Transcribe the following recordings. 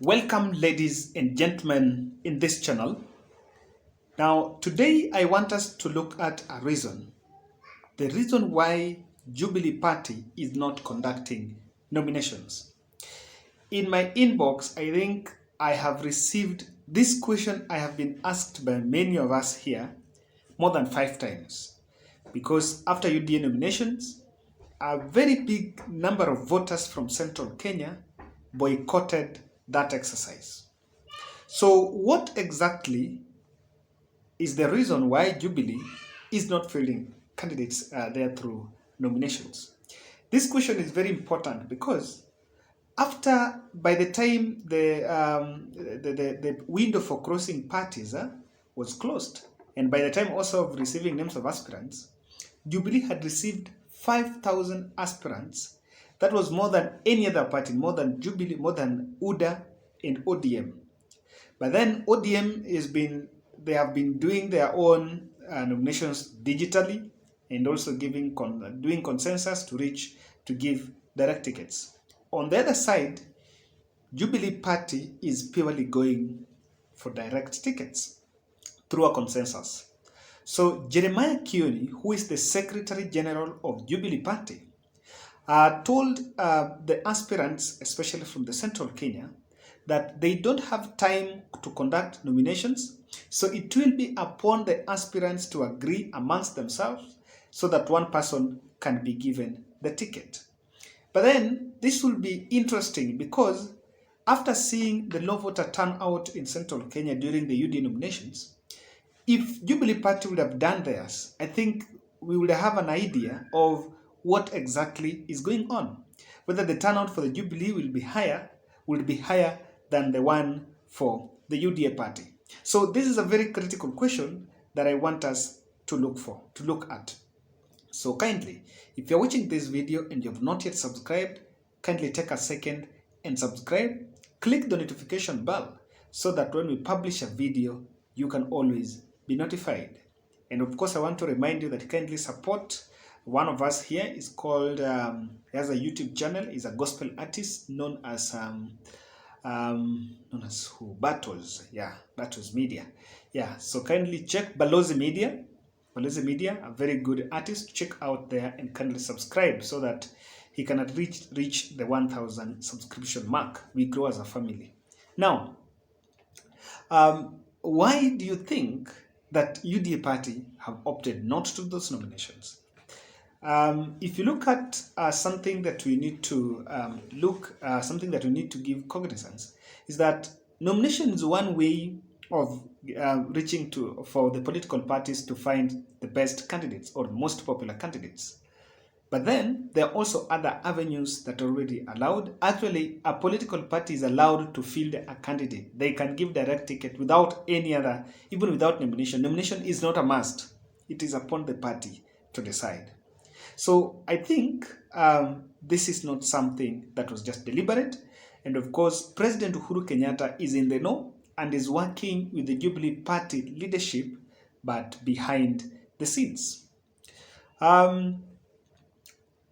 Welcome, ladies and gentlemen, in this channel. Now, today I want us to look at a reason. The reason why Jubilee Party is not conducting nominations. In my inbox, I think I have received this question. I have been asked by many of us here more than 5 times. Because after UDA nominations, a very big number of voters from central Kenya boycotted that exercise. So what exactly is the reason why Jubilee is not fielding candidates there through nominations? This question is very important because by the time the window for crossing parties was closed, and by the time also of receiving names of aspirants, Jubilee had received 5,000 aspirants. That was more than any other party, more than Jubilee, more than UDA and ODM. But then ODM they have been doing their own nominations digitally and also doing consensus to give direct tickets. On the other side, Jubilee Party is purely going for direct tickets through a consensus. So Jeremiah Kioni, who is the Secretary General of Jubilee Party, told the aspirants, especially from the central Kenya, that they don't have time to conduct nominations, so it will be upon the aspirants to agree amongst themselves so that one person can be given the ticket. But then this will be interesting because after seeing the low voter turnout in central Kenya during the UD nominations, if Jubilee Party would have done theirs, I think we would have an idea of what exactly is going on. Whether the turnout for the Jubilee will be higher than the one for the UDA party. So this is a very critical question that I want us to look at. So kindly, if you're watching this video and you have not yet subscribed, kindly take a second and subscribe. Click the notification bell so that when we publish a video, you can always be notified. And of course, I want to remind you that kindly support one of us here. Is called, he has a YouTube channel, is a gospel artist known as Battles. Yeah, Battles Media. Yeah, so kindly check Balozi Media, a very good artist. Check out there and kindly subscribe so that he can reach the 1,000 subscription mark. We grow as a family. Now, why do you think that UDA party have opted not to do those nominations? If you look at something that we need to something that we need to give cognizance is that nomination is one way of for the political parties to find the best candidates or most popular candidates. But then there are also other avenues that are already allowed. Actually, a political party is allowed to field a candidate. They can give direct ticket without any other, even without nomination. Nomination is not a must. It is upon the party to decide. So I think this is not something that was just deliberate. And of course, President Uhuru Kenyatta is in the know and is working with the Jubilee Party leadership, but behind the scenes.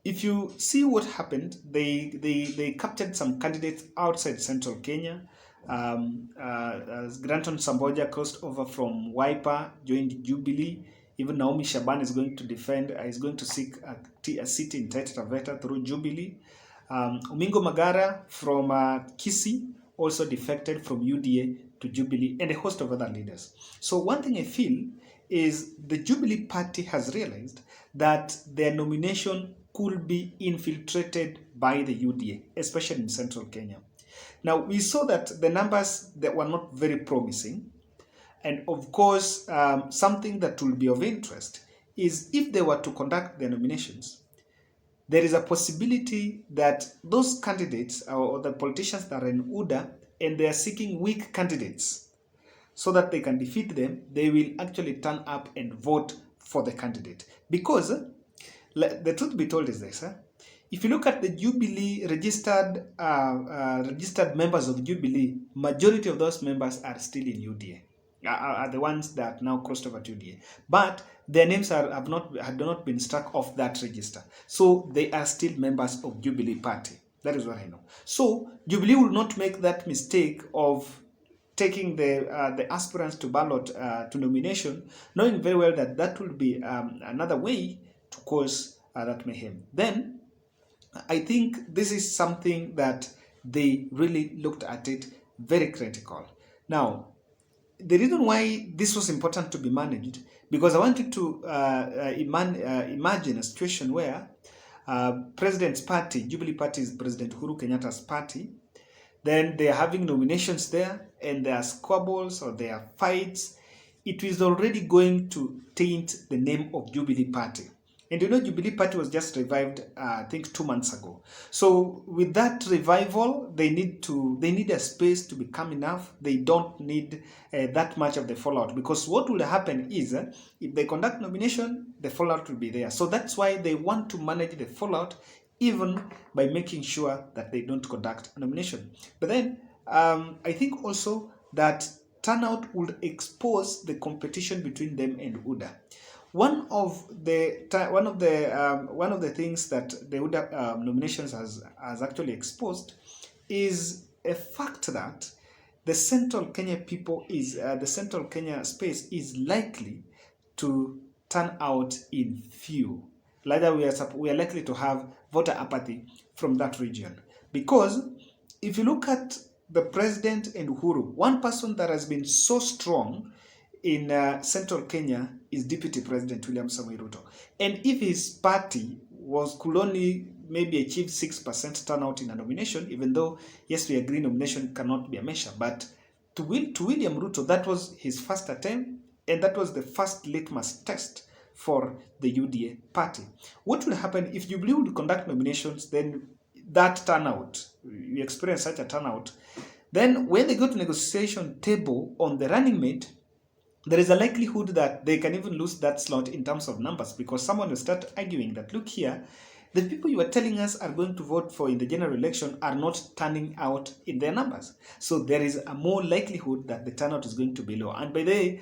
If you see what happened, they captured some candidates outside central Kenya. Granton Samboja crossed over from Wiper, joined Jubilee. Even Naomi Shaban is going to seek a seat in Taita Taveta through Jubilee. Umingo Magara from Kisii also defected from UDA to Jubilee, and a host of other leaders. So one thing I feel is the Jubilee Party has realized that their nomination could be infiltrated by the UDA, especially in central Kenya. Now, we saw that the numbers that were not very promising. And of course, something that will be of interest is if they were to conduct their nominations, there is a possibility that those candidates or the politicians that are in UDA and they are seeking weak candidates so that they can defeat them, they will actually turn up and vote for the candidate. Because the truth be told is this, if you look at the Jubilee registered members of Jubilee, majority of those members are still in UDA. Are the ones that now crossed over to UDA, but their names have not been struck off that register, so they are still members of Jubilee Party. That is what I know. So Jubilee will not make that mistake of taking the aspirants to ballot to nomination, knowing very well that that will be another way to cause that mayhem. Then I think this is something that they really looked at it very critical. Now, the reason why this was important to be managed, because I wanted to imagine a situation where President's party, Jubilee Party is President Uhuru Kenyatta's party, then they are having nominations there and there are squabbles or there are fights. It is already going to taint the name of Jubilee Party. And you know, Jubilee Party was just revived, I think, 2 months ago. So with that revival, they need a space to become enough. They don't need that much of the fallout, because what will happen is if they conduct nomination, the fallout will be there. So that's why they want to manage the fallout, even by making sure that they don't conduct a nomination. But then I think also that turnout would expose the competition between them and UDA. One of the things that the UDA nominations has actually exposed is a fact that the Central Kenya space is likely to turn out in few. Rather, we are likely to have voter apathy from that region, because if you look at the president and Uhuru, one person that has been so strong in Central Kenya is Deputy President William Samoei Ruto. And if his party could only maybe achieve 6% turnout in a nomination, even though, yes, we agree nomination cannot be a measure, but to William Ruto, that was his first attempt, and that was the first litmus test for the UDA party. What will happen if Jubilee would conduct nominations, then that turnout, you experience such a turnout, then when they go to negotiation table on the running mate, there is a likelihood that they can even lose that slot in terms of numbers, because someone will start arguing that, look here, the people you are telling us are going to vote for in the general election are not turning out in their numbers. So there is a more likelihood that the turnout is going to be low. And by the way,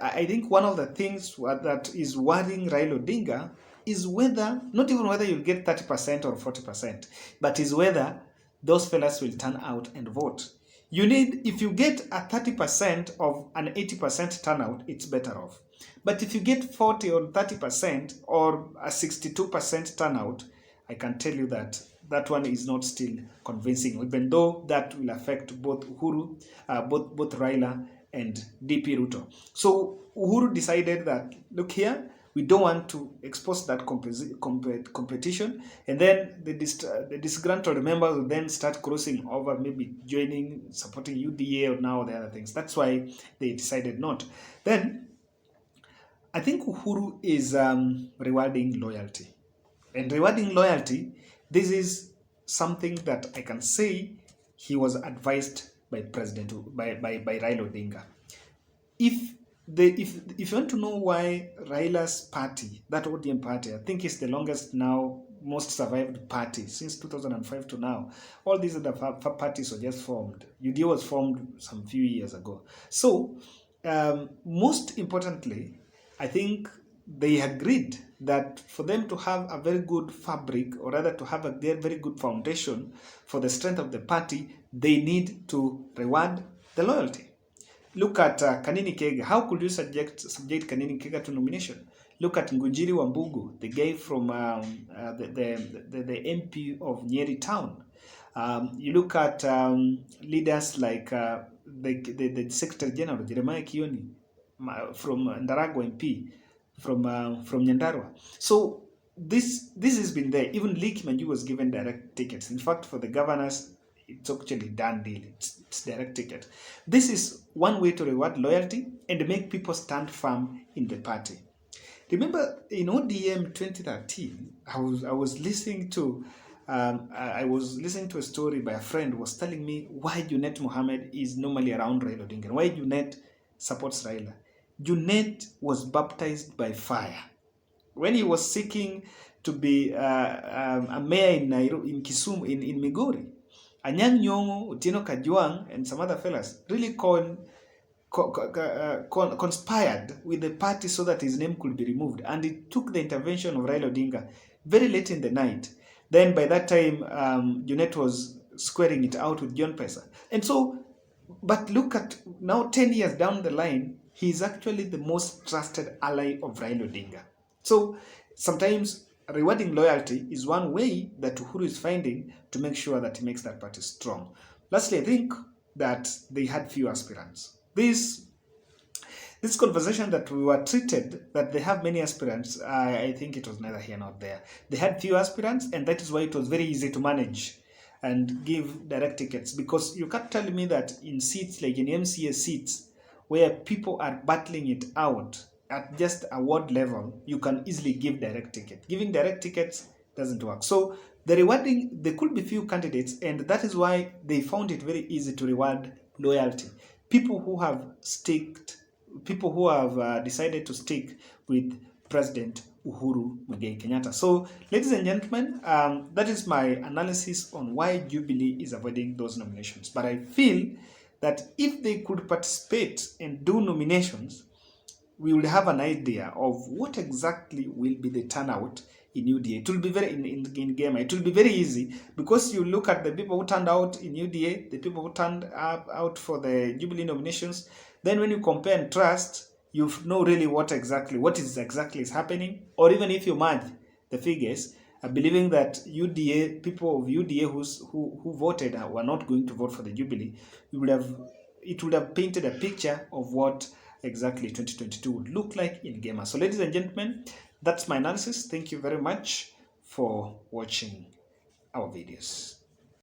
I think one of the things that is worrying Raila Odinga is whether, not even whether you'll get 30% or 40%, but is whether those fellas will turn out and vote. You need, if you get a 30% of an 80% turnout, it's better off. But if you get 40 or 30% or a 62% turnout, I can tell you that that one is not still convincing, even though that will affect both Uhuru, both Raila and DP Ruto. So Uhuru decided that, look here, we don't want to expose that competition, and then the disgruntled members will then start crossing over, maybe joining, supporting UDA or now the other things. That's why they decided not. Then I think Uhuru is rewarding loyalty. And rewarding loyalty, this is something that I can say he was advised by Raila Odinga. If you want to know why Raila's party, that ODM party, I think is the longest now, most survived party since 2005 to now. All these other parties were just formed. UDA was formed some few years ago. So, most importantly, I think they agreed that for them to have a very good fabric, or rather to have a very good foundation for the strength of the party, they need to reward the loyalty. Look at Kanini Kega. How could you subject Kanini Kega to nomination? Look at Ngunjiri Wambugu, the guy from the MP of Nyeri town. You look at leaders like the Secretary General, Jeremiah Kioni, from Ndarago MP, from Nyandarua. So this has been there. Even Lee Kimanju was given direct tickets. In fact, for the governors, it's actually done deal. It's direct ticket. This is one way to reward loyalty and make people stand firm in the party. Remember in ODM 2013, I was listening to a story by a friend who was telling me why Junet Mohammed is normally around Raila Odinga, why Junet supports Raila. Junet was baptized by fire when he was seeking to be a mayor in Kisumu, in Migori. Anyang' Nyong'o, Otieno Kajwang, and some other fellas really conspired with the party so that his name could be removed. And it took the intervention of Raila Odinga very late in the night. Then by that time, Junet was squaring it out with John Pesa. And so, but look at now, 10 years down the line, he's actually the most trusted ally of Raila Odinga. So sometimes rewarding loyalty is one way that Uhuru is finding to make sure that he makes that party strong. Lastly, I think that they had few aspirants. This conversation that we were treated, that they have many aspirants, I think it was neither here nor there. They had few aspirants, and that is why it was very easy to manage and give direct tickets. Because you can't tell me that in seats, like in MCA seats, where people are battling it out at just a ward level, you can easily give direct ticket. Giving direct tickets doesn't work. So the rewarding, there could be few candidates, and that is why they found it very easy to reward loyalty. People who have decided to stick with President Uhuru Muigai Kenyatta. So, ladies and gentlemen, that is my analysis on why Jubilee is avoiding those nominations. But I feel that if they could participate and do nominations, we will have an idea of what exactly will be the turnout in UDA. It will be very in Gema. It will be very easy because you look at the people who turned out in UDA, the people who turned out for the Jubilee nominations. Then when you compare and trust, you know really what is exactly happening. Or even if you merge the figures, believing that UDA people of UDA who voted were not going to vote for the Jubilee, it would have painted a picture of what exactly 2022 would look like in Gema. So ladies and gentlemen, that's my analysis. Thank you very much for watching our videos.